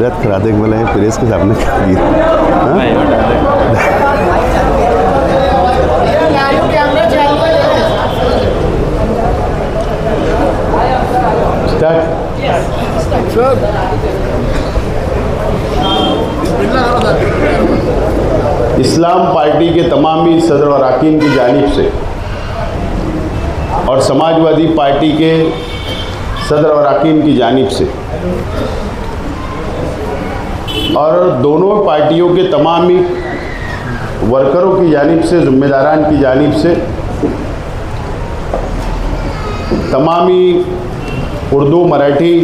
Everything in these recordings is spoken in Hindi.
कागजात करा दे बोले प्रेस के सामने कर दिया। इस्लाम पार्टी के तमामी सदर और अरकान की जानिब से और समाजवादी पार्टी के सदर और अरकान की जानिब से और दोनों पार्टियों के तमामी वर्करों की जानिब से, ज़िम्मेदारान की जानिब से, तमामी उर्दू, मराठी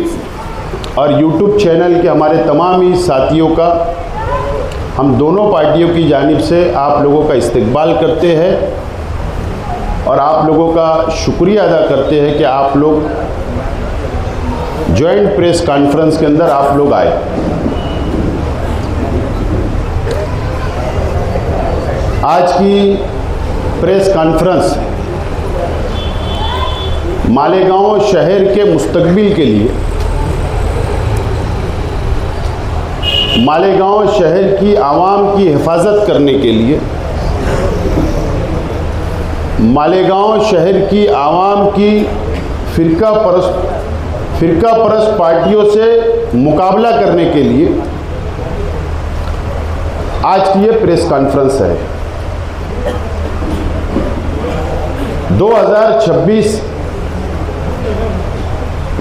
और यूट्यूब चैनल के हमारे तमामी साथियों का हम दोनों पार्टियों की जानिब से आप लोगों का इस्तकबाल करते हैं और आप लोगों का शुक्रिया अदा करते हैं कि आप लोग जॉइंट प्रेस कॉन्फ्रेंस के अंदर आप लोग आए। आज की प्रेस कॉन्फ्रेंस मालेगांव शहर के मुस्तकबिल के लिए, मालेगांव शहर की आवाम की हिफाजत करने के लिए, मालेगांव शहर की आवाम की फ़िरका परस्त पार्टियों से मुकाबला करने के लिए आज की ये प्रेस कॉन्फ्रेंस है। 2026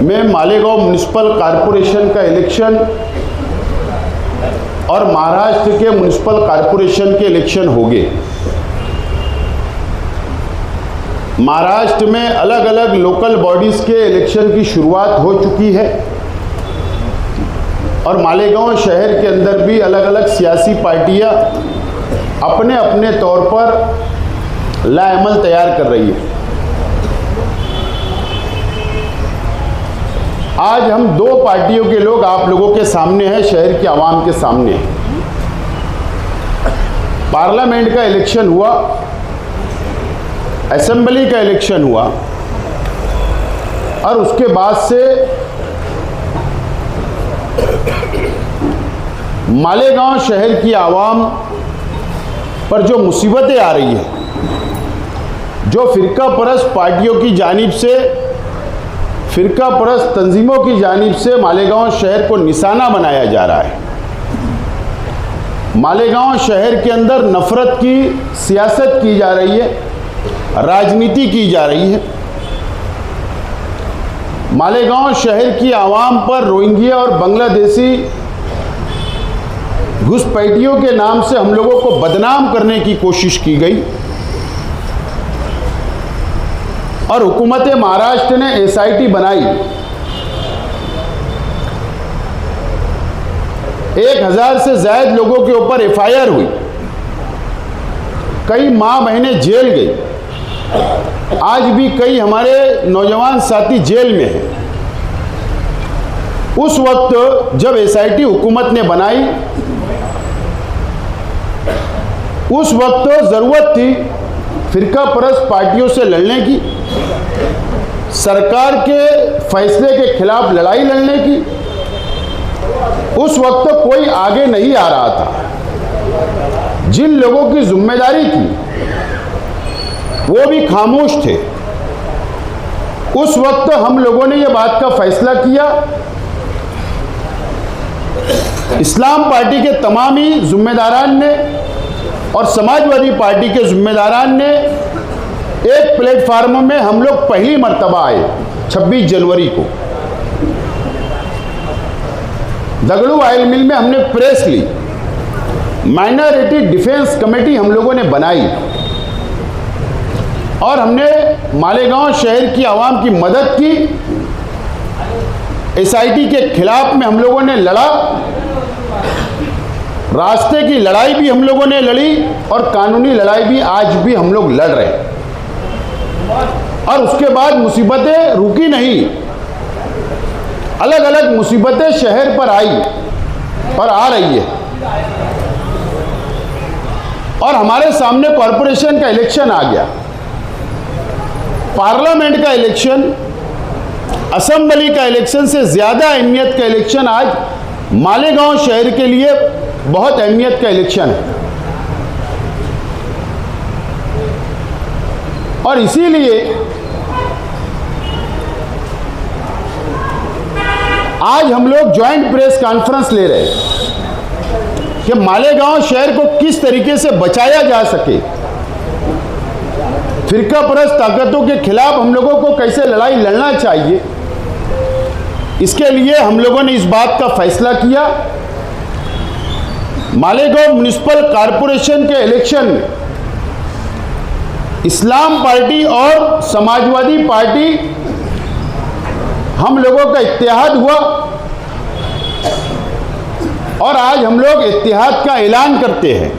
में मालेगांव म्युनिसिपल कॉरपोरेशन का इलेक्शन और महाराष्ट्र के म्युनिसिपल कॉरपोरेशन के इलेक्शन हो गए। महाराष्ट्र में अलग अलग लोकल बॉडीज़ के इलेक्शन की शुरुआत हो चुकी है और मालेगांव शहर के अंदर भी अलग अलग सियासी पार्टियां अपने अपने तौर पर लाएमल तैयार कर रही है। आज हम दो पार्टियों के लोग आप लोगों के सामने हैं, शहर की आवाम के सामने। पार्लियामेंट का इलेक्शन हुआ, असेंबली का इलेक्शन हुआ और उसके बाद से मालेगांव शहर की आवाम पर जो मुसीबतें आ रही है, जो फ़िरका परस्त पार्टियों की जानिब से, फ़िरका परस्त तंजीमों की जानिब से मालेगांव शहर को निशाना बनाया जा रहा है। मालेगांव शहर के अंदर नफ़रत की सियासत की जा रही है, राजनीति की जा रही है। मालेगांव शहर की आवाम पर रोहिंग्या और बांग्लादेशी घुसपैठियों के नाम से हम लोगों को बदनाम करने की कोशिश की गई और हुकूमत महाराष्ट्र ने एसआईटी बनाई। 1000 से ज़्यादा लोगों के ऊपर एफआईआर हुई, कई माह महीने जेल गई। आज भी कई हमारे नौजवान साथी जेल में हैं। उस वक्त जब एसआईटी हुकूमत ने बनाई, उस वक्त ज़रूरत थी फ़िरका परस्त पार्टियों से लड़ने की, सरकार के फैसले के खिलाफ लड़ाई लड़ने की। उस वक्त कोई आगे नहीं आ रहा था। जिन लोगों की जिम्मेदारी थी वो भी खामोश थे। उस वक्त हम लोगों ने यह बात का फैसला किया, इस्लाम पार्टी के तमामी जिम्मेदारान ने और समाजवादी पार्टी के जिम्मेदारान ने एक प्लेटफार्म में हम लोग पहली मर्तबा आए। 26 जनवरी को दगड़ू ऑयल मिल में हमने प्रेस ली, माइनॉरिटी डिफेंस कमेटी हम लोगों ने बनाई और हमने मालेगांव शहर की आवाम की मदद की। एसआईटी के खिलाफ में हम लोगों ने लड़ा, रास्ते की लड़ाई भी हम लोगों ने लड़ी और कानूनी लड़ाई भी आज भी हम लोग लड़ रहे हैं। और उसके बाद मुसीबतें रुकी नहीं, अलग अलग मुसीबतें शहर पर आई और आ रही है। और हमारे सामने कॉरपोरेशन का इलेक्शन आ गया, पार्लियामेंट का इलेक्शन, असेंबली का इलेक्शन से ज़्यादा अहमियत का इलेक्शन आज मालेगांव शहर के लिए बहुत अहमियत का इलेक्शन है और इसीलिए आज हम लोग ज्वाइंट प्रेस कॉन्फ्रेंस ले रहे हैं कि मालेगांव शहर को किस तरीके से बचाया जा सके, फिरका परस्त ताकतों के खिलाफ हम लोगों को कैसे लड़ाई लड़ना चाहिए। इसके लिए हम लोगों ने इस बात का फैसला किया, मालेगांव म्युनिसिपल कॉरपोरेशन के इलेक्शन में इस्लाम पार्टी और समाजवादी पार्टी हम लोगों का इत्तेहाद हुआ और आज हम लोग इत्तेहाद का ऐलान करते हैं।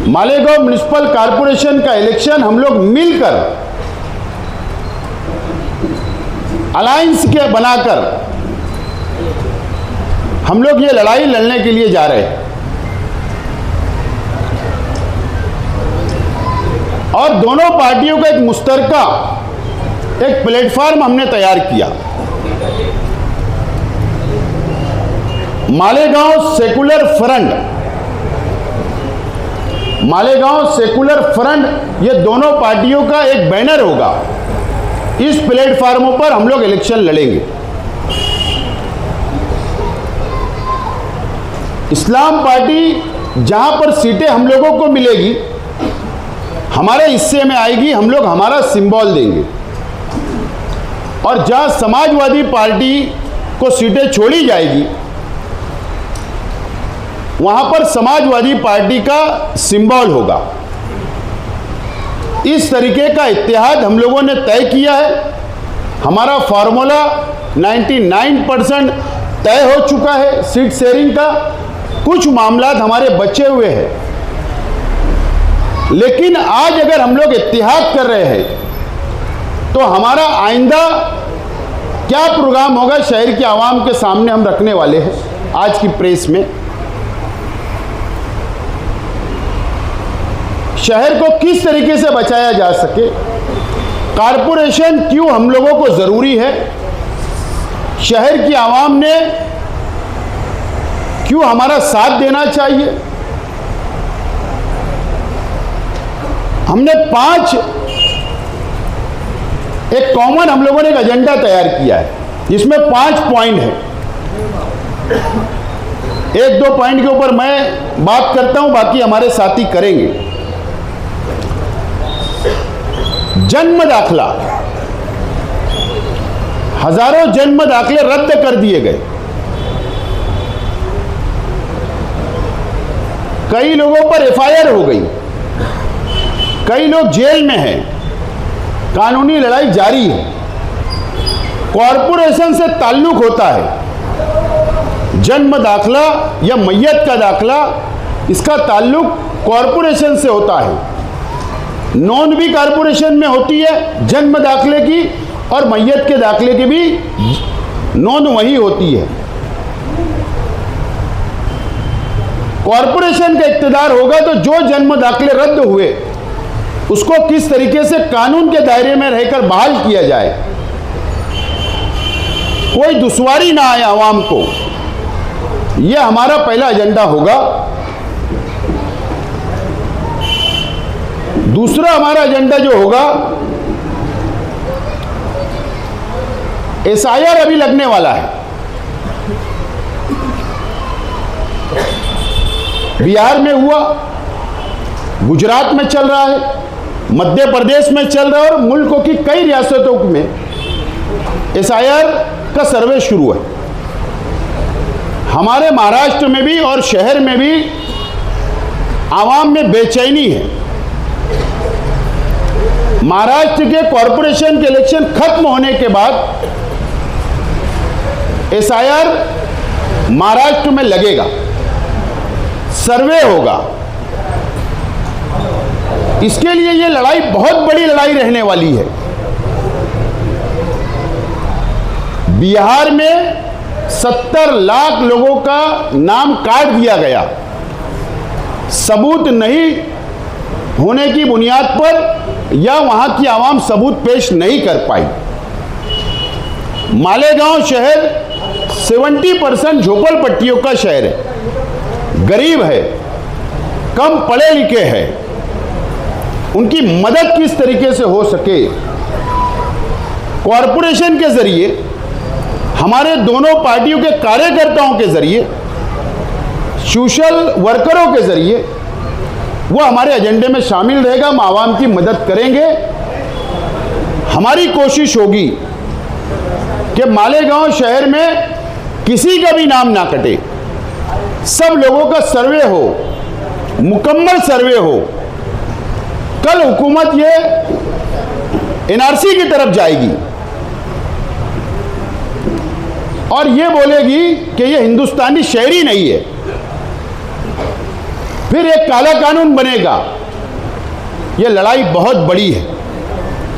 मालेगांव म्युनिसिपल कॉरपोरेशन का इलेक्शन हम लोग मिलकर अलायंस के बनाकर हम लोग ये लड़ाई लड़ने के लिए जा रहे हैं और दोनों पार्टियों का एक मुश्तरका एक प्लेटफॉर्म हमने तैयार किया। मालेगांव सेकुलर फ्रंट ये दोनों पार्टियों का एक बैनर होगा। इस प्लेटफॉर्मों पर हम लोग इलेक्शन लड़ेंगे। इस्लाम पार्टी जहां पर सीटें हम लोगों को मिलेगी, हमारे हिस्से में आएगी, हम लोग हमारा सिंबल देंगे और जहां समाजवादी पार्टी को सीटें छोड़ी जाएगी वहां पर समाजवादी पार्टी का सिंबल होगा। इस तरीके का इत्तेहाद हम लोगों ने तय किया है। हमारा फार्मूला 99% तय हो चुका है सीट शेयरिंग का। कुछ मामलात हमारे बचे हुए हैं, लेकिन आज अगर हम लोग इत्तेहाद कर रहे हैं तो हमारा आइंदा क्या प्रोग्राम होगा शहर के आवाम के सामने हम रखने वाले हैं आज की प्रेस में। शहर को किस तरीके से बचाया जा सके, कारपोरेशन क्यों हम लोगों को जरूरी है, शहर की आवाम ने क्यों हमारा साथ देना चाहिए। हमने एक कॉमन हम लोगों ने एक एजेंडा तैयार किया है जिसमें 5 पॉइंट है। 1-2 पॉइंट के ऊपर मैं बात करता हूं, बाकी हमारे साथी करेंगे। जन्म दाखला, हजारों जन्म दाखले रद्द कर दिए गए। कई लोगों पर एफआईआर हो गई, कई लोग जेल में हैं, कानूनी लड़ाई जारी है। कॉरपोरेशन से ताल्लुक होता है, जन्म दाखला या मैयत का दाखला, इसका ताल्लुक कॉरपोरेशन से होता है। नोंद भी कॉरपोरेशन में होती है जन्म दाखले की, और मैयत के दाखले की भी नोंद वही होती है। कॉरपोरेशन का इख्तियार होगा तो जो जन्म दाखले रद्द हुए उसको किस तरीके से कानून के दायरे में रहकर बहाल किया जाए, कोई दुश्वारी ना आए आवाम को, यह हमारा पहला एजेंडा होगा। दूसरा हमारा एजेंडा जो होगा, एसआईआर अभी लगने वाला है। बिहार में हुआ, गुजरात में चल रहा है, मध्य प्रदेश में चल रहा है और मुल्क की कई रियासतों में एसआईआर का सर्वे शुरू है। हमारे महाराष्ट्र में भी और शहर में भी आवाम में बेचैनी है। महाराष्ट्र के कॉरपोरेशन के इलेक्शन खत्म होने के बाद एसआईआर महाराष्ट्र में लगेगा, सर्वे होगा। इसके लिए ये लड़ाई बहुत बड़ी लड़ाई रहने वाली है। बिहार में 70 लाख लोगों का नाम काट दिया गया, सबूत नहीं होने की बुनियाद पर या वहां की आवाम सबूत पेश नहीं कर पाई। मालेगांव शहर 70% झोपड़पट्टियों का शहर है, गरीब है, कम पढ़े लिखे हैं। उनकी मदद किस तरीके से हो सके, कॉरपोरेशन के जरिए, हमारे दोनों पार्टियों के कार्यकर्ताओं के जरिए, सोशल वर्करों के जरिए, वो हमारे एजेंडे में शामिल रहेगा। हम आवाम की मदद करेंगे। हमारी कोशिश होगी कि मालेगांव शहर में किसी का भी नाम ना कटे, सब लोगों का सर्वे हो, मुकम्मल सर्वे हो। कल हुकूमत ये एनआरसी की तरफ जाएगी और ये बोलेगी कि ये हिंदुस्तानी शहरी नहीं है, फिर एक काला कानून बनेगा। ये लड़ाई बहुत बड़ी है,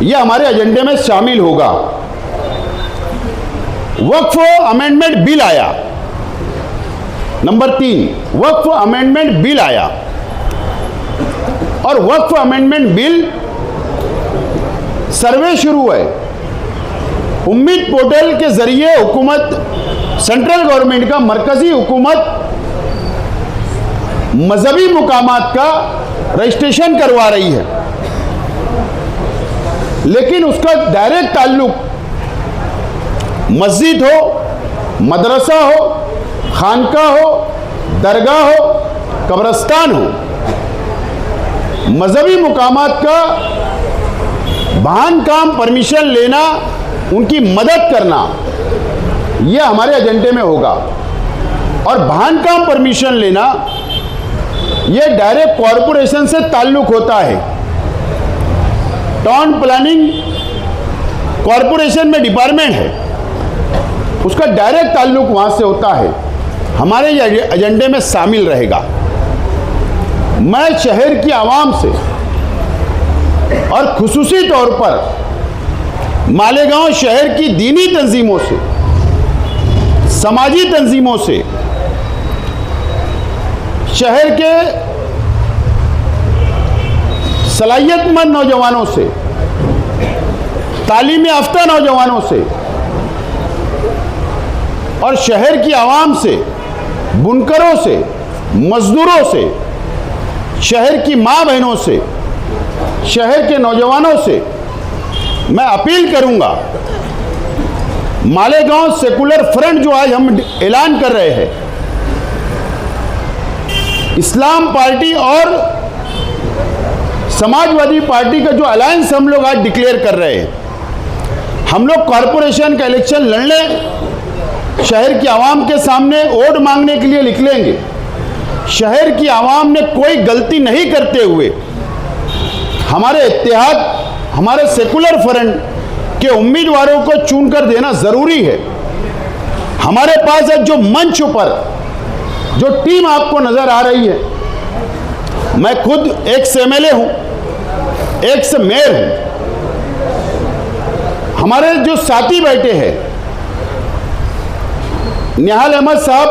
ये हमारे एजेंडे में शामिल होगा। वक्फ अमेंडमेंट बिल आया, नंबर 3 वक्फ अमेंडमेंट बिल आया और वक्फ अमेंडमेंट बिल सर्वे शुरू है। उम्मीद पोर्टल के जरिए हुकूमत, सेंट्रल गवर्नमेंट का, मरकजी हुकूमत मजहबी मुकामात का रजिस्ट्रेशन करवा रही है, लेकिन उसका डायरेक्ट ताल्लुक मस्जिद हो, मदरसा हो, खानका हो, दरगाह हो, कब्रस्तान हो। मजहबी मुकामात का बाहन काम परमिशन लेना, उनकी मदद करना, यह हमारे एजेंडे में होगा। और बाहन काम परमिशन लेना यह डायरेक्ट कॉरपोरेशन से ताल्लुक होता है। टाउन प्लानिंग कॉरपोरेशन में डिपार्टमेंट है, उसका डायरेक्ट ताल्लुक वहां से होता है, हमारे एजेंडे में शामिल रहेगा। मैं शहर की आवाम से और खुसूसी तौर पर मालेगांव शहर की दीनी तंजीमों से, समाजी तंजीमों से, शहर के सलाहियतमंद नौजवानों से, तालीम याफ्ता नौजवानों से और शहर की आवाम से, बुनकरों से, मजदूरों से, शहर की माँ बहनों से, शहर के नौजवानों से मैं अपील करूंगा, मालेगांव सेकुलर फ्रंट जो आज हम ऐलान कर रहे हैं, इस्लाम पार्टी और समाजवादी पार्टी का जो अलायंस हम लोग आज डिक्लेयर कर रहे हैं, हम लोग कॉरपोरेशन का इलेक्शन लड़ने शहर की आवाम के सामने वोट मांगने के लिए निकलेंगे। शहर की आवाम ने कोई गलती नहीं करते हुए हमारे इत्तेहाद, हमारे सेकुलर फ्रंट के उम्मीदवारों को चुनकर देना जरूरी है। हमारे पास आज जो मंच पर जो टीम आपको नजर आ रही है, मैं खुद एक से एमएलए हूं, एक से मेयर हूं। हमारे जो साथी बैठे हैं, निहाल अहमद साहब,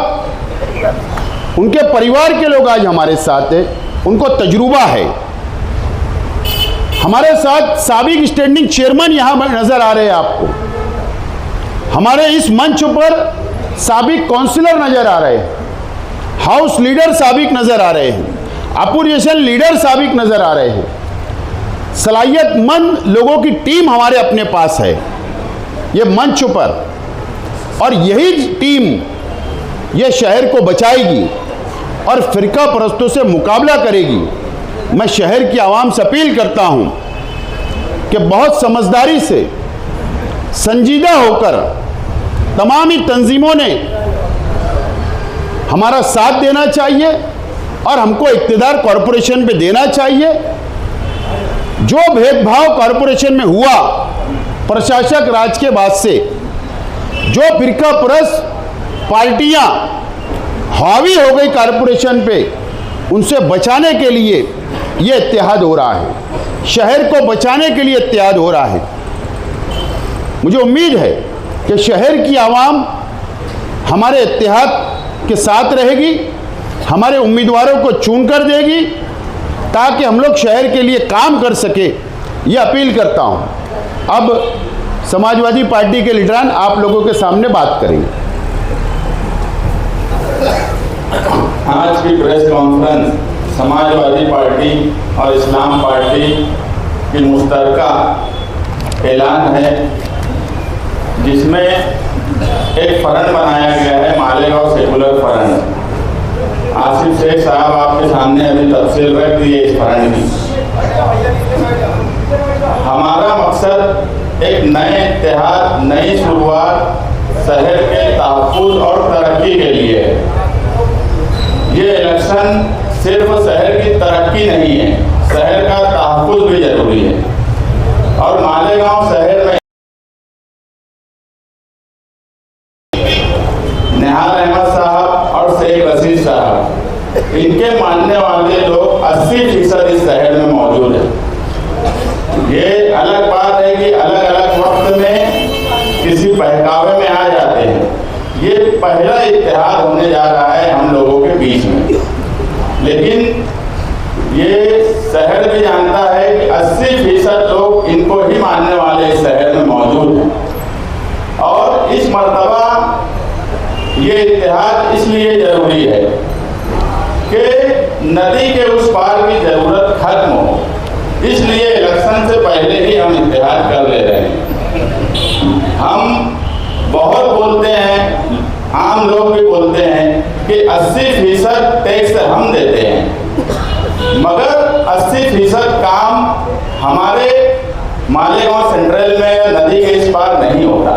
उनके परिवार के लोग आज हमारे साथ हैं, उनको तजुर्बा है। हमारे साथ साबिक स्टैंडिंग चेयरमैन यहां नजर आ रहे हैं आपको। हमारे इस मंच पर साबिक काउंसिलर नजर आ रहे हैं, हाउस लीडर साबिक नजर आ रहे हैं, अपोजिशन लीडर साबिक नजर आ रहे हैं। सलाहियतमंद लोगों की टीम हमारे अपने पास है ये मंच पर, और यही टीम ये शहर को बचाएगी और फिरका परस्तों से मुकाबला करेगी। मैं शहर की आवाम से अपील करता हूं कि बहुत समझदारी से, संजीदा होकर तमाम ही तंजीमों ने हमारा साथ देना चाहिए और हमको इक्तिदार कॉरपोरेशन पे देना चाहिए। जो भेदभाव कॉरपोरेशन में हुआ प्रशासक राज के बाद से, जो फिरका परस्त पार्टियां हावी हो गई कॉरपोरेशन पे, उनसे बचाने के लिए ये इत्तेहाद हो रहा है, शहर को बचाने के लिए इत्तेहाद हो रहा है। मुझे उम्मीद है कि शहर की आवाम हमारे इत्तेहाद के साथ रहेगी, हमारे उम्मीदवारों को चुनकर देगी, ताकि हम लोग शहर के लिए काम कर सके। ये अपील करता हूं। अब समाजवादी पार्टी के लीडरान आप लोगों के सामने बात करेंगे। आज की प्रेस कॉन्फ्रेंस समाजवादी पार्टी और इस्लाम पार्टी की मुश्तरका ऐलान है, जिसमें एक फ्रंट बनाया गया है, मालेगांव सेकुलर फ्रंट। आसिफ शेख साहब आपके सामने अभी तफसील रख दी है इस फ्रंट की। हमारा मकसद एक नए इत्तेहाद, नई शुरुआत शहर के तहफ़्फ़ुज़ और तरक्की के लिए है। ये इलेक्शन सिर्फ शहर की तरक्की नहीं है, शहर का तहफ़्फ़ुज़ भी जरूरी है। और मालेगांव शहर में निहाल अहमद साहब और शेख रशीद साहब, इनके मानने वाले लोग 80% इस शहर में मौजूद है। ये अलग बात है कि अलग अलग वक्त में किसी बहकावे में आ जाते हैं। ये पहला इत्तेहाद होने जा रहा है हम लोगों के बीच में, लेकिन ये शहर भी जानता है कि 80% लोग इनको ही मानने वाले इस शहर में मौजूद हैं। और इस मर्तबा ये इत्तेहाद इसलिए ज़रूरी है कि नदी के उस पार की ज़रूरत खत्म हो, इसलिए इलेक्शन से पहले ही हम इत्तेहाद कर ले रहे हैं। हम बहुत बोलते हैं, आम लोग भी बोलते हैं कि 80% टैक्स हम देते हैं, मगर 80% काम हमारे मालेगांव सेंट्रल में नदी के इस पार नहीं होता।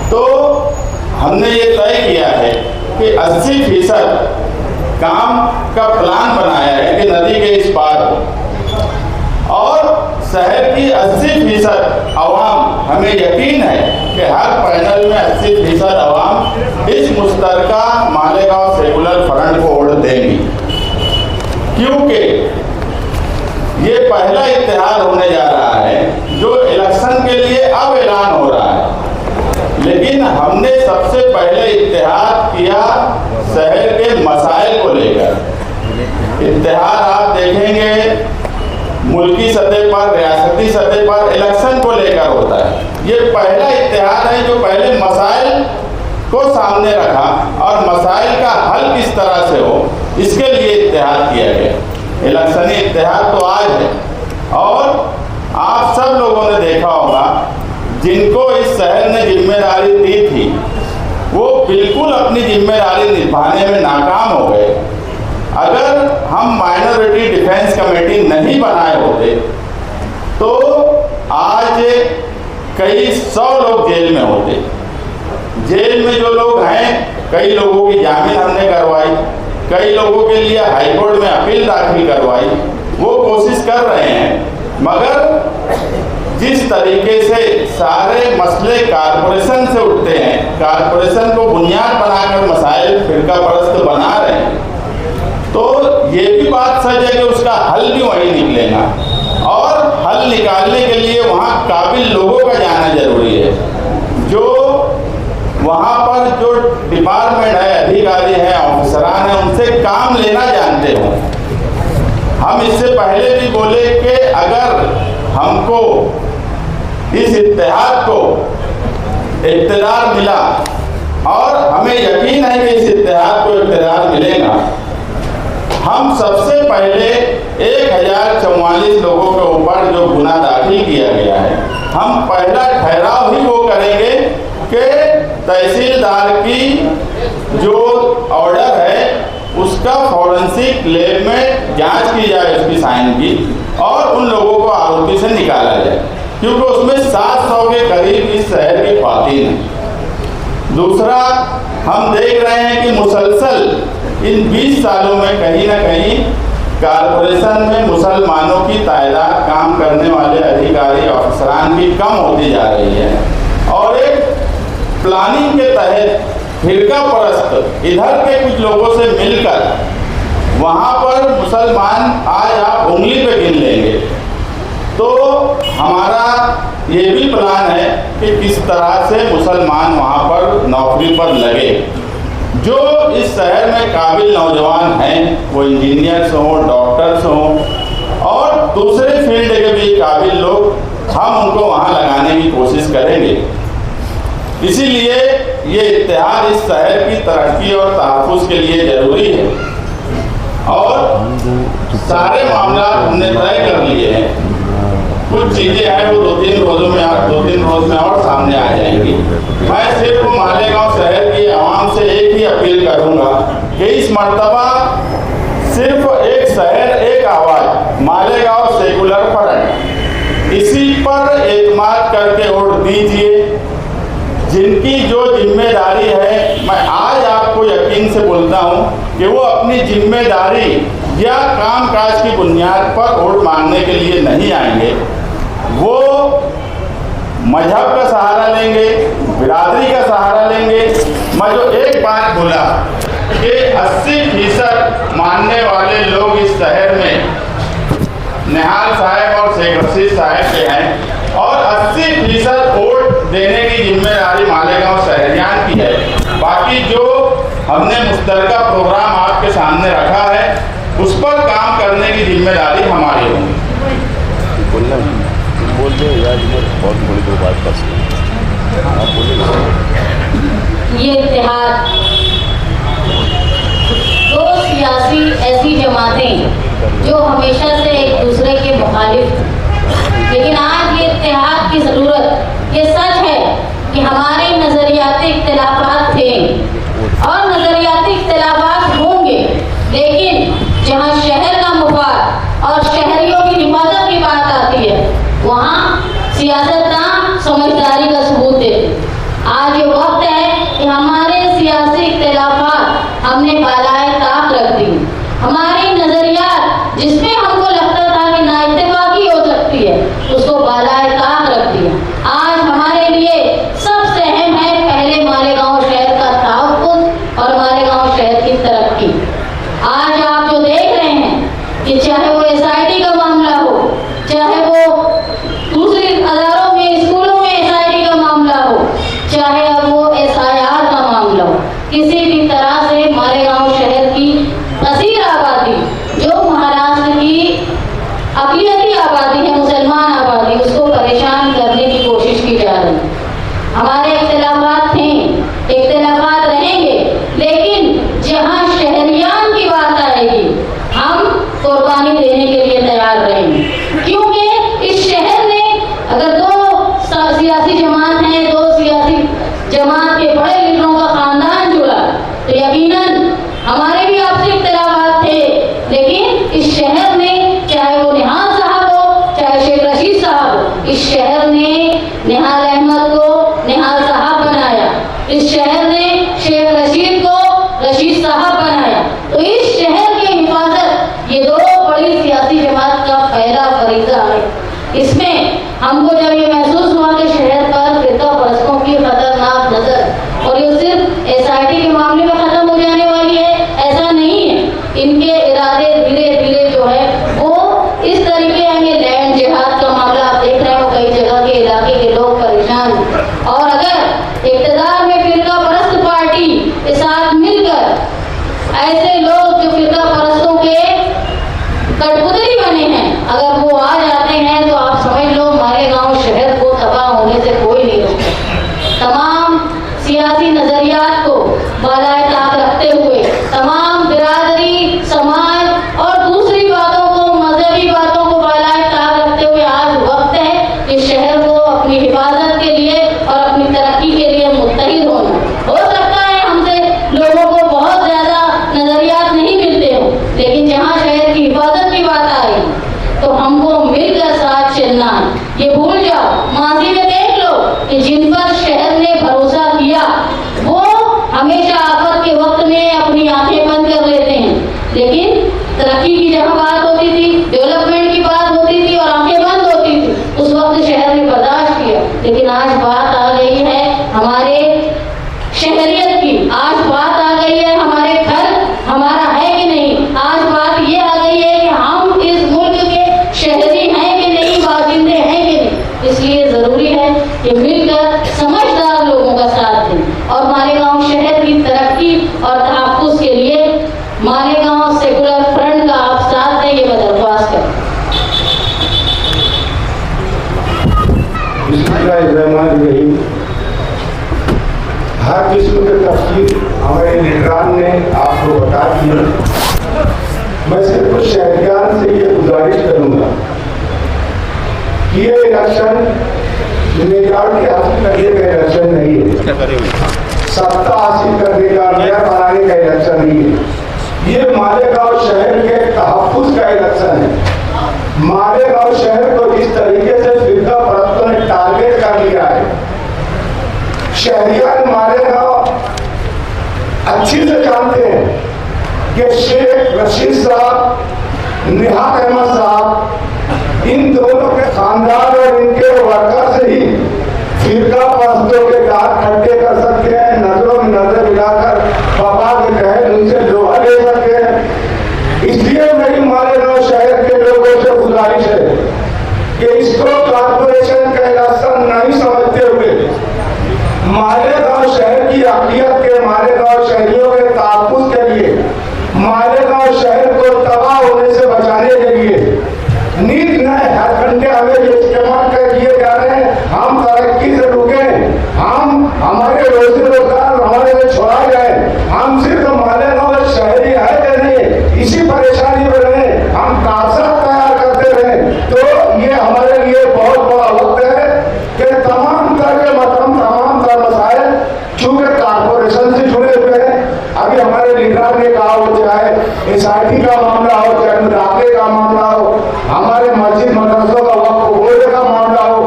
तो हमने ये तय किया है कि 80% काम का प्लान बनाया है कि नदी के इस पार हो, और शहर की 80% अवाम, हमें यकीन है कि हर पैनल में 80% अवाम इस मुश्तरका मालेगांव सेकुलर फ्रंट को वोट देंगी, क्योंकि ये पहला इत्तेहाद होने जा रहा है जो इलेक्शन के लिए अब ऐलान हो रहा है। लेकिन हमने सबसे पहले इत्तेहाद किया शहर के मसाइल को लेकर। इत्तेहाद आप देखेंगे मुल्की सतह पर, रियासती सतह पर इलेक्शन को लेकर होता है। ये पहला इत्तेहाद है जो पहले मसाइल को सामने रखा और मसाइल का हल किस तरह से हो, इसके लिए इत्तेहाद किया गया। इलेक्शनी इत्तेहाद तो आज है, और आप सब लोगों ने देखा होगा जिनको इस शहर ने जिम्मेदारी दी थी वो बिल्कुल अपनी जिम्मेदारी निभाने में नाकाम हो गए। अगर हम माइनॉरिटी डिफेंस कमेटी नहीं बनाए होते तो आज कई 100 लोग जेल में होते। जेल में जो लोग हैं, कई लोगों की जामीन हमने करवाई, कई लोगों के लिए हाईकोर्ट में अपील दाखिल करवाई, वो कोशिश कर रहे हैं। मगर जिस तरीके से सारे मसले कारपोरेशन से उठते हैं, कारपोरेशन को बुनियाद बनाकर मसाइल फिरका परस्त बना रहे हैं, तो ये भी बात सच है कि उसका हल भी वही निकलेगा। और हल निकालने के लिए वहाँ काबिल लोगों का जाना जरूरी है, जो वहाँ पर जो डिपार्टमेंट है, अधिकारी हैं, ऑफिसरान हैं, उनसे काम लेना जानते हो। हम इससे पहले भी बोले कि अगर हमको इस इत्तेहाद को इक़्तिदार मिला, और हमें यकीन है कि इस इत्तेहाद को इक़्तिदार मिलेगा, हम सबसे पहले 1044 लोगों के ऊपर जो गुनाह दाखिल किया गया है, हम पहला ठहराव ही वो करेंगे कि तहसीलदार की जो ऑर्डर है उसका फॉरेंसिक लैब में जांच की जाए, उसकी साइन की, और उन लोगों को आरोपी से निकाला जाए, क्योंकि उसमें 700 के करीब इस शहर की ख्वातीन हैं। दूसरा, हम देख रहे हैं कि मुसलसल इन 20 सालों में कहीं ना कहीं कारपोरेशन में मुसलमानों की तादाद, काम करने वाले अधिकारी अफसरान की कम होती जा रही है, और एक प्लानिंग के तहत फिरका परस्त इधर के कुछ लोगों से मिलकर वहाँ पर मुसलमान आज आप उंगली पे गिन लेंगे। तो हमारा ये भी प्लान है कि किस तरह से मुसलमान वहाँ पर नौकरी पर लगे। जो इस शहर में काबिल नौजवान हैं, वो इंजीनियर्स हों, डॉक्टर्स हों, और दूसरे फील्ड के भी काबिल लोग, हम उनको वहाँ लगाने की कोशिश करेंगे। इसीलिए ये इत्तेहाद इस शहर की तरक्की और तहफ़्फ़ुज़ के लिए ज़रूरी है और सारे मामला हमने तय कर लिए हैं। कुछ चीज़ें हैं वो 2-3 रोज़ में और सामने आ जाएंगी। मैं सिर्फ मालेगांव शहर की आवाम से एक ही अपील करूंगा कि इस मर्तबा सिर्फ एक शहर एक आवाज़ मालेगांव सेकुलर फ्रंट, इसी पर एतमाद करके वोट दीजिए। जिनकी जो जिम्मेदारी है, मैं आज आपको यकीन से बोलता हूं कि वो अपनी जिम्मेदारी या कामकाज की बुनियाद पर वोट मांगने के लिए नहीं आएंगे। वो मजहब का सहारा लेंगे, बिरादरी का सहारा लेंगे। मैं जो एक बात बोला कि 80% मानने वाले लोग इस शहर में निहाल साहब और शेख रशीद साहब के हैं और 80% वोट देने की जिम्मेदारी मालेगांव शहरियान की है। बाकी जो हमने मुश्तरका प्रोग्राम आपके सामने रखा है उस पर काम करने की जिम्मेदारी हमारी होगी। बोल दो यार, बहुत बड़ी दो बात कर सकते हैं, आप बोलिए। ये इत्तेहाद दो सियासी ऐसी जमातें जो हमेशा से एक दूसरे के मुखालिफ थी, लेकिन आज ये इत्तेहाद की ज़रूरत, ये सच है कि हमारे नज़रियाती इख्तिलाफात थे और नज़रियाती इख्तिलाफात होंगे, लेकिन जहाँ शहर का मुफाद और शहरियों की हिफाजत की बात आती है वहाँ सियासतदान समझदारी का सबूत देते। आज ये वक्त है कि हमारे सियासी इख्तिलाफात हमने बालाए ताक रख दी। हमारी नज़रियात जिसमें हमको लगता था कि नाइत्तेफाकी हो सकती है उसको बालाए ताक रख दिया। आज हमारे लिए सबसे अहम है पहले मालेगांव शहर का तहफ़्फ़ुज़ और मालेगांव शहर की तरक्की। आज आप जो देख रहे हैं कि चाहे वो SIT का मामला हो, चाहे वो दूसरे अदारों में स्कूलों में SIT का मामला हो, चाहे अब वो SIR का मामला हो, किसी भी तरह से मालेगांव शहर की कसीर आबादी जो महाराष्ट्र की अक़लियती आबादी है, मुसलमान आबादी, उसको परेशान करने की कोशिश की जा रही है। हमारे इख्तिलाफात थे, इख्तिलाफात रहेंगे, लेकिन जहाँ शहरियान की बात आएगी हम कुर्बानी देने के लिए तैयार रहेंगे, क्योंकि इस शहर ने अगर दो सियासी जमात हैं, दो सियासी जमात के बड़े लीडरों का खानदान जुड़ा तो यकीनन हमारे भी आपसी इख्तिलाफात थे, लेकिन इस शहर ने, चाहे वो निहाल साहब हो चाहे शेख रशीद साहब हो, इस शहर ने निहाल अहमद को निहाल साहब बनाया, इस शहर ने शेख रशीद को रशीद साहब बनाया। तो इस शहर की हिफाजत ये दो बड़ी सियासी जमात का पहला फरीज़ा है। इसमें हमको जब ये महसूस हुआ कि शहर पर फिरका परस्तों की खतरनाक नजर, और ये सिर्फ SIT के मामले में खत्म हो जाने वाली है ऐसा नहीं है, इनके इरादे धीरे धीरे जो है वो इस तरीके आएंगे। लैंड जिहाद का मामला आप देख रहे हो, कई जगह के इलाके के लोग परेशान हैं, और अगर इक़्तिदार में फिरका परस्त पार्टी के साथ मिलकर ऐसे लोग जो फिरका परस्तों के कठपुतली बने हैं अगर वो आ जाते हैं तो आप समझ लो मालेगांव शहर को तबाह होने से कोई नहीं रोकता। तमाम सियासी नजरियात को बालाए ताक रखते हुए, तमाम बिरादरी, समाज और दूसरी बातों को, मजहबी बातों को बालाए ताक रखते हुए आज वक्त है कि शहर को अपनी हिफाजत के लिए और अपनी तरक्की के लिए मुत्तहिद होना। हो सकता है हमसे लोगों को बहुत ज्यादा नजरियात नहीं मिलते हो, लेकिन जहाँ शहर की हिफाजत की बात आई तो हमको मिलकर साथ चलना है। ये भूल जाओ, माजी में देख लो कि जिन पर शहर ने भरोसा किया वो हमेशा आफत के वक्त में अपनी आंखें बंद कर लेते हैं, लेकिन तरक्की की जहाँ बात होती थी, डेवलपमेंट की बात होती थी और आंखें बंद होती थी, उस वक्त शहर ने बर्दाश्त किया। लेकिन आज बात आ गई है हमारे शहरियत की, आज बात आ गई है हमारे घर हमारा है कि नहीं, आज बात ये आ गई है कि हम इस मुल्क के शहरी हैं कि नहीं, बाशिंदे हैं कि नहीं। इसलिए ज़रूरी है कि मिलकर समझदार लोगों का साथ दें और मालेगांव शहर की तरक्की और तहफ़्फ़ुज़ के लिए मालेगांव सेकुलर फ्रंट का आप साथ दें, ये मैं दरख्वास्त करूँ। हर हर किस्म के तफसील हमारे निगरान ने आपको बता दी है। मैं सिर्फ कुछ शहरियान से ये गुजारिश करूंगा कि ये इलेक्शन मेजॉरिटी हासिल करने का इलेक्शन नहीं है, सत्ता हासिल करने का, नया बनाने का इलेक्शन नहीं है। ये मालेगांव शहर के तहफ्फुज़ का इलेक्शन है। मालेगांव शहर को जिस तरीके से फिरका परस्तों ने टारगेट कर लिया है, शहरियान मालेगांव अच्छी से जानते हैं कि शेख रशीद साहब, निहात अहमद साहब, इन दोनों के खानदान और इनके वर्कर से ही फिरका परस्तों के गांठ खट्टे कर सकते हैं, नजरों में नजर मिलाकर बाबा के कहे उनसे लोहा ले सकते हैं। इसलिए मेरी मालेगांव शहर के लोगों से गुजारिश है कि इसको कॉर्पोरेशन का इलेक्शन नहीं समझते हुए मालेगांव शहर की अक़लियत के, मालेगांव शहरियों के तहफ़्फ़ुज़ के लिए, मालेगांव शहर को तबाह होने से बचाने के लिए नीत नए हर घंटे हमें इस्तेमाल कर दिए जा रहे हैं। हम तरक्की से रुके, हम हमारे रोजी रोजगार हमारे से छोड़ा जाए, हम सिर्फ मालेगांव शहरी है कि नहीं इसी परेशानी में रहे, हम कागजात तैयार करते रहे। तो ये हमारे लिए बहुत बड़ा वक्त है कि तमाम तरह के तमाम तरह मसाइल चूंकि कारपोरेशन से जुड़े हुए हैं। अभी हमारे लीडर ने कहा हो, चाहे SIT का मामला हो, चाहे दाखिले का मामला हो, हमारे मस्जिद मदरसों का वक्फ बोर्ड का मामला हो,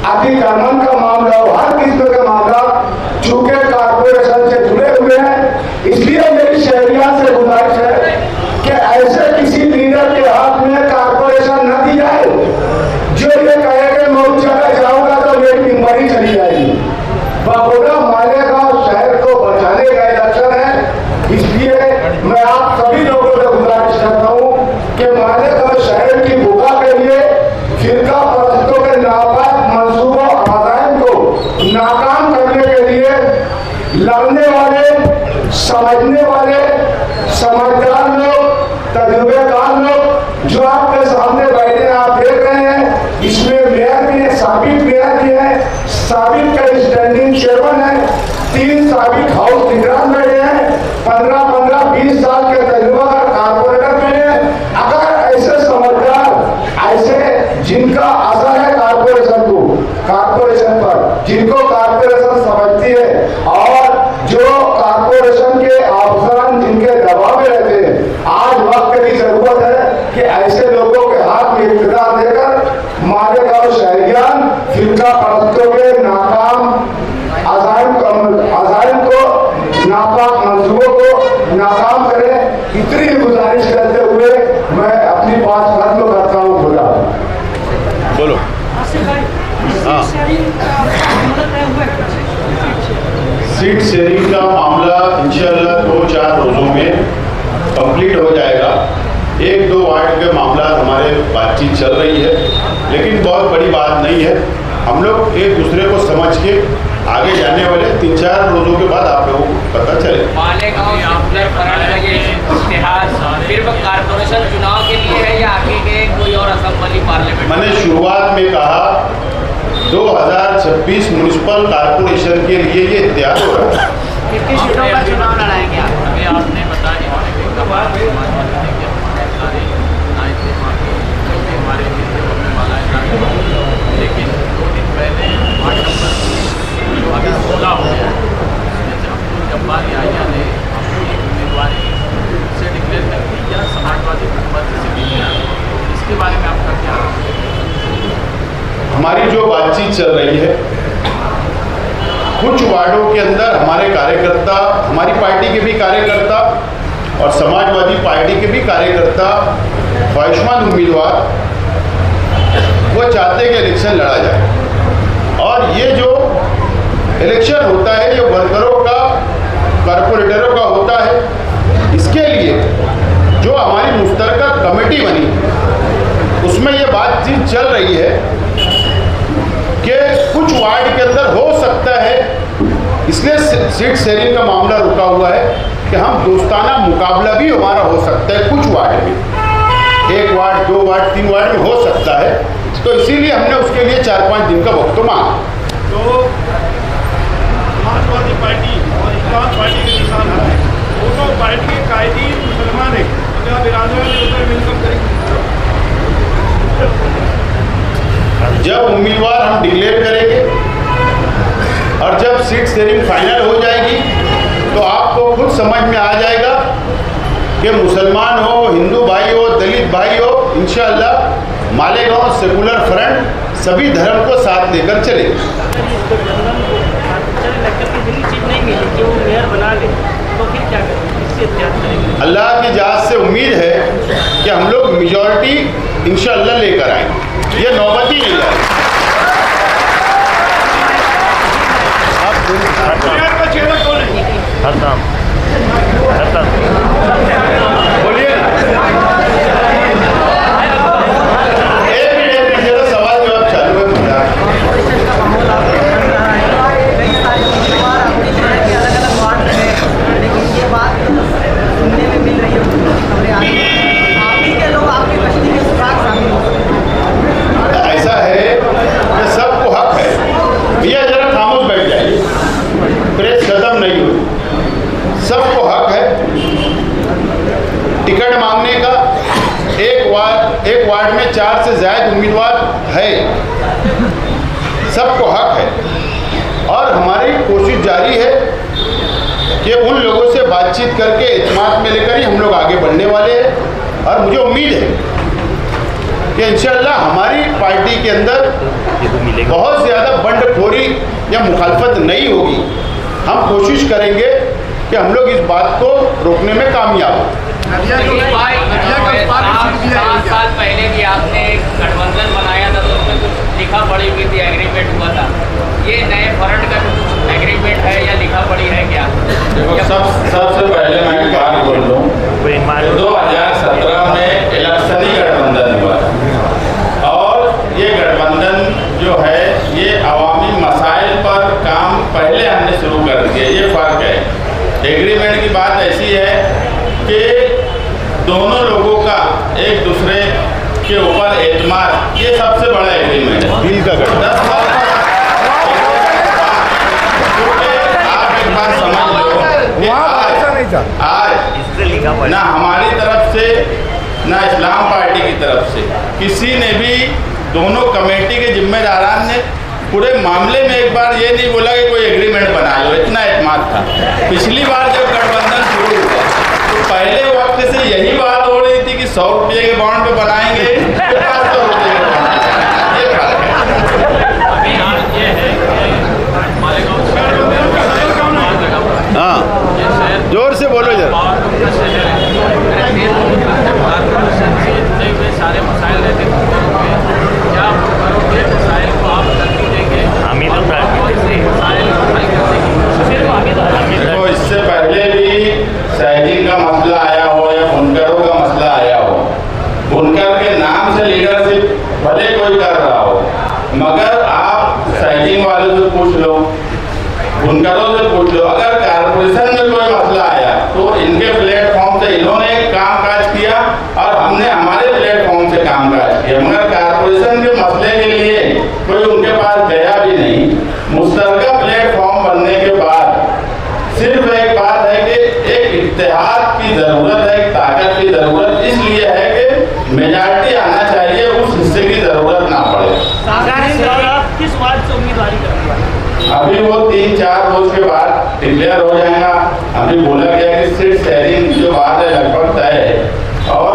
अतिक्रमण का मामला हो, हर किस्म का मामला चूंकि कारपोरेशन से जुड़े हुए हैं। इसलिए मेरी शहरियान से गुजारिश है कि ऐसे किसी लीडर के हाथ में कारपोरेशन न दी जाए जो ये कहे कि मैं उस जगह जाऊंगा तो मेरी बीमारी चली जाएगी। बखूबा मालेगांव शहर को बचाने का इलेक्शन है। इसलिए मैं आप सभी लोगों से गुजारिश करता हूँ कि मालेगांव शहर की बुका के लिए फिरका परस्तों के नापाक मंसूबों अज़ाइम को नाकाम करने के लिए लड़ने वाले, समझने वाले, समझदार लोग, तजुर्बेकार लोग जो आपके सामने बैठे हैं, आप देख रहे हैं। इसमें मेयर भी है, साबिक मेयर भी है, साबिक का स्टैंडिंग चेयरमैन है, 3 साबिक हाउस निगरान बैठे हैं, 15-20 साल के तजुर्बाकार कारपोरेटर बैठे हैं। अगर ऐसे समझदार, ऐसे जिनका असर है कारपोरेशन पर, जिनको कारपोरेशन समझती है और जो कारपोरेशन के अफसरान जिनके दबाव में रहते हैं, आज वक्त की जरूरत है कि ऐसे लोगों के हाथ में इख्तियार देकर मालेगांव शहरियान फिरका परस्तों के नाकाम अज़ाइम को, नापाक मंसूबों को नाकाम करें। इतनी गुजारिश करते हुए मैं अपनी बात खत्म करता हूँ। खुदा बोलो। हाँ, सीट शेयरिंग का मामला इंशाल्लाह 2-4 रोजों में कंप्लीट हो जाएगा। 1-2 वार्ड के मामला हमारे बातचीत चल रही है, लेकिन बहुत बड़ी बात नहीं है। हम लोग एक दूसरे को समझ के आगे जाने वाले 3-4 रोजों के बाद आप लोगों को पता चले। मालेगांव इतिहास सिर्फ कारपोरेशन चुनाव के लिए है या आगे के कोई और असेंबली पार्लियामेंट? मैंने शुरुआत में कहा 2026 म्यूनिसिपल कारपोरेशन के लिए ये इतिहास हो रहा है। कितनी सीटों का चुनाव लड़ाएंगे आप? अभी आपने बताया लेकिन 2 दिन पहले 8 नंबर जो अभी 16 हो गया, अब्दुल जब्बार याहिया ने अपनी उम्मीदवारी से डिक्लेयर कर दी या समाजवादी गठबंधन से दी है, इसके बारे में आपका क्या? हमारी जो बातचीत चल रही है, कुछ वार्डों के अंदर हमारे कार्यकर्ता, हमारी पार्टी के भी कार्यकर्ता और समाजवादी पार्टी के भी कार्यकर्ता, ख्वाहिशमंद उम्मीदवार वो चाहते कि इलेक्शन लड़ा जाए। और ये जो इलेक्शन होता है, ये वर्करों का, कॉरपोरेटरों का होता है। इसके लिए जो हमारी मुश्तरका कमेटी बनी, उसमें ये बातचीत चल रही है कि कुछ वार्ड के अंदर हो सकता है, इसलिए सीट शेयरिंग का मामला रुका हुआ है कि हम दोस्ताना मुकाबला भी हमारा हो सकता है कुछ वार्ड में, 1 वार्ड, 2 वार्ड, 3 वार्ड में हो सकता है। तो इसीलिए हमने उसके लिए 4-5 दिन का वक्त मांगा। तो समाजवादी पार्टी समाज पार्टी के किसान हार है, दोनों पार्टी के कायदीन मुसलमान है, क्या बिरादरान मिलकर करेंगे? जब उम्मीदवार हम डिक्लेयर करेंगे और जब सीट शेयरिंग फाइनल हो जाएगी तो आपको खुद समझ में आ जाएगा कि मुसलमान हो, हिंदू भाई हो, दलित भाई हो, इंशाअल्लाह मालेगांव सेकुलर फ्रंट सभी धर्म को साथ लेकर चलेगी। अल्लाह की जात से उम्मीद है कि हम लोग मेजॉरिटी इंशाअल्लाह लेकर आएंगे, ये नौबत ही नहीं आएगी। बोलिए ना, एक मिनट जरा सवाल जवाब चालू है। ऐसा है कि सबको हक है, भैया जरा खामोश बैठ जाइए, प्रेस खत्म नहीं हुई। सबको हक है टिकट मांगने का। एक वार्ड में 4 से ज़्यादा उम्मीदवार है, सबको हक है और हमारी कोशिश जारी है कि उन लोगों से बातचीत करके इत्मीनान में लेकर ही हम लोग आगे बढ़ने वाले हैं। और मुझे उम्मीद है कि इंशाअल्लाह हमारी पार्टी के अंदर बहुत ज़्यादा बंडखोरी या मुखालफत नहीं होगी। हम कोशिश करेंगे कि हम लोग इस बात को रोकने में कामयाब हो। 7 साल पहले भी आपने गठबंधन बनाया था तो उसमें कुछ लिखा पढ़ी हुई थी, एग्रीमेंट हुआ था। ये नए फ्रंट का कुछ एग्रीमेंट है या लिखा पढ़ी है क्या? देखो सबसे पहले मैं एक बात बोल दूँ, 2017 में इलेक्शनी गठबंधन हुआ और ये गठबंधन जो है ये अवामी मसाइल पर काम पहले हमने शुरू कर दिया, ये फ़र्क है। एग्रीमेंट की बात ऐसी है कि दोनों लोगों का एक दूसरे के ऊपर एतमाद, ये सबसे बड़ा एग्रीमेंट है। दिल का गठबंधन। 10 साल आप एक बात समझ लो कि आज ना हमारी तरफ से ना इस्लाम पार्टी की तरफ से किसी ने भी, दोनों कमेटी के जिम्मेदारान ने पूरे मामले में एक बार ये नहीं बोला कि कोई एग्रीमेंट बना लो, इतना एतमाद था। पिछली बार जब गठबंधन शुरू हुआ तो पहले वक्त से यही बात हो रही थी कि 100 रुपये के बॉन्ड पे बनाएंगे, 500 रुपये के बॉन्ड। ये फर्क है। अभी हाल ये है कि मालेगांव हाँ, जोर से बोलो जरा। सारे मसाइल रहते थे, क्या करोगे? मसाइल को आप जल्दी देंगे? देखो, इससे पहले भी सैजिंग का मसला आया हो या बुनकरों का मसला आया हो, बुनकर के नाम से लीडरशिप भले कोई कर रहा हो, मगर आप सैजिंग वालों से पूछ लो, बुनकरों से पूछ लो। अगर कारपोरेशन में कोई मसला आया तो इनके प्लेटफॉर्म से इन्होंने काम काज किया और हमने हमारे प्लेटफॉर्म से काम काज किया, मगर कारपोरेशन के मसले के लिए कोई उनके पास गया भी नहीं। मुश्तरका प्लेटफॉर्म बनने के बाद सिर्फ एक बात है कि एक इत्तेहाद की ज़रूरत है, एक ताकत की ज़रूरत इसलिए है कि मेजॉरिटी आना चाहिए, उस हिस्से की ज़रूरत ना पड़े। किस बात से उम्मीदवारी करेंगे? अभी वो 3-4 रोज के बाद डिक्लेयर हो जाएगा। अभी बोला गया कि सीट शेयरिंग जो बात है लगभग तय है और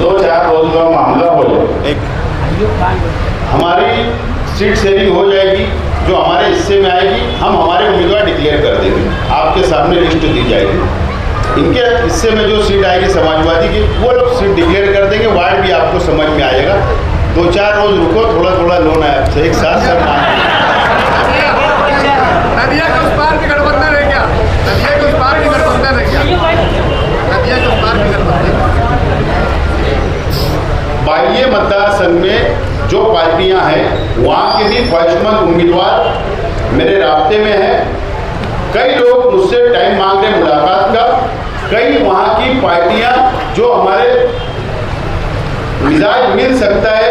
2-4 रोज का मामला हो जाएगा। हमारी सीट शेयरिंग हो जाएगी, जो हमारे हिस्से में आएगी हम हमारे उम्मीदवार डिक्लेयर कर देंगे, आपके सामने लिस्ट दी जाएगी। इनके हिस्से में जो सीट आएगी समाजवादी की, वो लोग सीट डिक्लेयर कर देंगे। वार्ड भी आपको समझ में आएगा। 2-4 रोज रुको, थोड़ा थोड़ा लोन है आपसे, एक साथ सब नदिया के उस पार भी गठबंधन है क्या? नदिया के उस पार भी गठबंधन है क्या? नदिया के उस पार भी गठबंधन। बाह्य मतदार संघ में जो पार्टियां हैं वहाँ के भी ख्वाहिशमंद उम्मीदवार मेरे राब्ते में हैं। कई लोग मुझसे टाइम मांग रहे मुलाकात का। कई वहाँ की पार्टियां जो हमारे मिजाज मिल सकता है,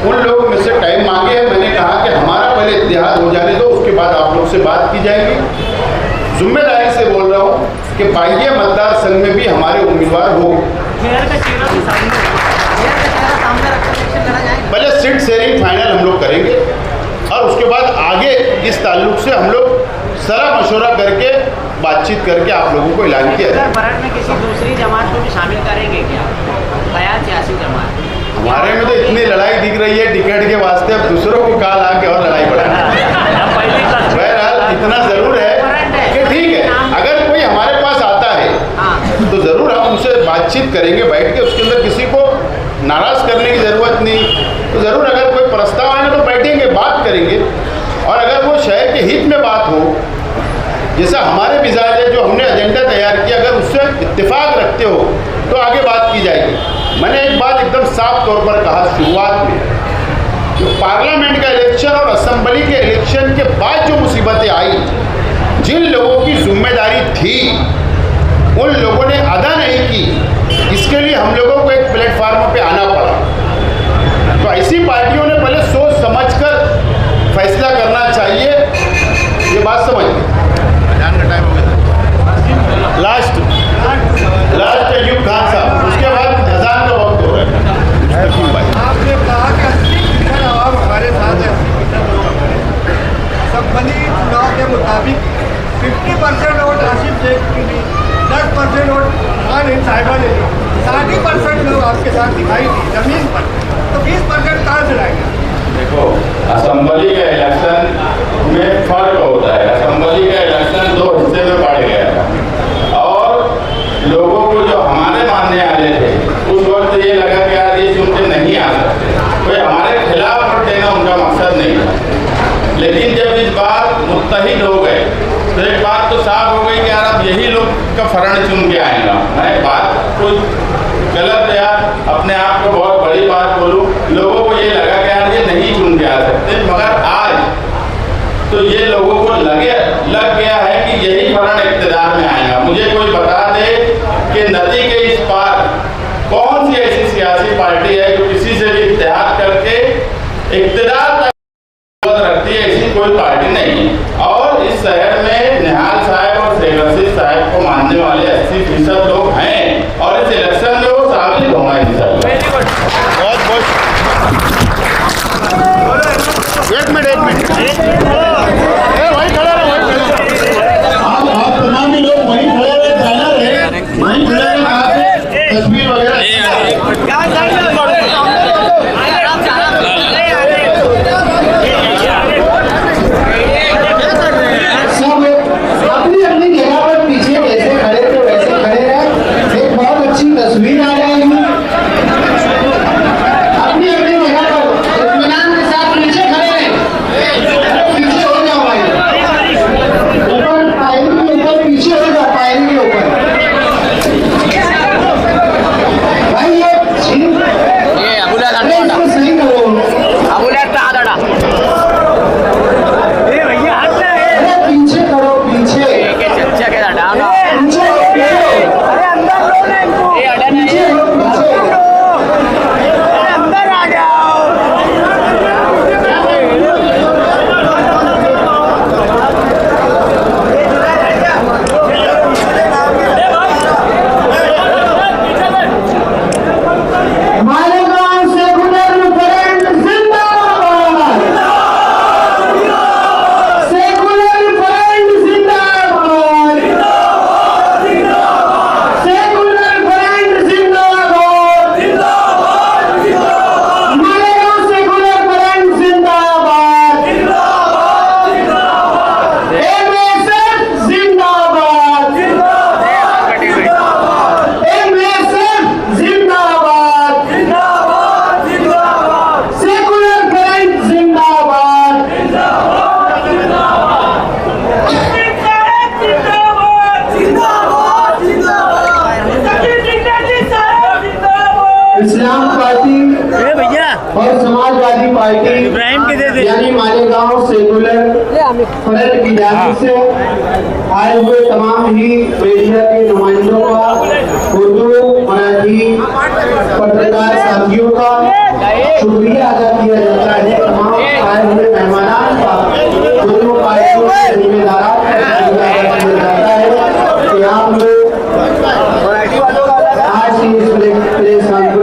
उन लोगों में से टाइम मांगे हैं। मैंने कहा कि हमारा पहले इत्तेहाद हो जाने दो, उसके बाद आप लोग से बात की जाएगी। जिम्मेदारी से बोल रहा हूँ कि बाह्य मतदार संघ में भी हमारे उम्मीदवार हो। पहले सीट शेयरिंग फाइनल हम लोग करेंगे और उसके बाद आगे इस ताल्लुक से हम लोग सलाह मशवरा करके बातचीत करके आप लोगों को ऐलान किया जाए। भारत में किसी दूसरी जमात को भी शामिल करेंगे क्या? नया सियासी जमात हमारे में तो इतनी लड़ाई दिख रही है टिकट के वास्ते, अब दूसरों को काल आके और लड़ाई बढ़ाना। बहरहाल इतना जरूर है कि ठीक है, अगर कोई हमारे पास आता है तो जरूर हम उनसे बातचीत करेंगे बैठ के, उसके अंदर किसी को नाराज करने की जरूरत नहीं। तो जरूर अगर कोई प्रस्ताव आए तो बैठेंगे, बात करेंगे, और अगर वो शहर के हित में बात हो, जैसा हमारे मिजाज है जो हमने एजेंडा तैयार किया, अगर उससे इत्तेफाक रखते हो तो आगे बात की जाएगी। मैंने एक बात एकदम साफ तौर पर कहा शुरुआत में, जो पार्लियामेंट का इलेक्शन और असेंबली के इलेक्शन के बाद जो मुसीबतें आई, जिन लोगों की जिम्मेदारी थी उन लोगों ने अदा नहीं की, इसके लिए हम लोगों को एक प्लेटफार्म पे आना पड़ा। तो ऐसी पार्टियों ने पहले सोच समझकर फैसला करना चाहिए, ये बात समझ ली। लास्ट अयूब खान साहब, उसके बाद अजान का वक्त हो रहा है। आपने कहा कि 80% आवाम हमारे साथ है। असेंबली चुनाव के मुताबिक 50% वोट आसिफ शेख की ली, 10% वोट खान हिंद साहिबा ने ली, 60% लोग आपके साथ दिखाई दी जमीन पर, तो 20% कहाँ से लाएंगे? देखो, असेंबली का इलेक्शन में फर्क होता है। असेंबली का इलेक्शन दो हिस्से में बांट गया था और लोगों को जो हमारे मानने वाले थे उस वक्त ये लगा कि यार ये चुन के नहीं आ सकते, कोई हमारे खिलाफ वोट देना उनका मकसद नहीं था। लेकिन जब इस बार मुत्तहिद हो गए तो एक बात तो साफ हो गई कि यार अब यही लोग का फरण चुन के आएगा। मैं बात कुछ गलत या अपने आप को बहुत बड़ी बात बोलूं, लोगों को ये लगा कि यार ये नहीं चुन के आ सकते, मगर आज तो ये लोगों को लग गया है कि यही फरण इक़्तिदार में आएगा। मुझे कोई बता दे कि नदी के इस पार कौन सी ऐसी सियासी पार्टी है जो किसी से भी इत्तेहाद करके इक़्तिदार तक रखती है? ऐसी कोई पार्टी नहीं है। और इस शहर में निहाल साहब और शेख रशीद साहब को मानने वाले 80% लोग हैं और इस इलेक्शन में वो शामिल होंगे इंशाअल्लाह। एक मिनट वहीं खड़े रहो, आप तमाम लोग वहीं खड़े रहे, बैनर है वहीं खड़े रहे, तस्वीर वगैरह इस्लाम पार्टी और समाजवादी पार्टी यानी मालेगांव सेकुलर फ्रंट की जानिब से आए हुए तमाम ही मीडिया के नुमाइंदों का, उर्दू मराठी पत्रकार साथियों का शुक्रिया अदा किया जाता है। तमाम आए हुए मेहमानान का दोनों पार्टियों के जिम्मेदार सांस्कृतिक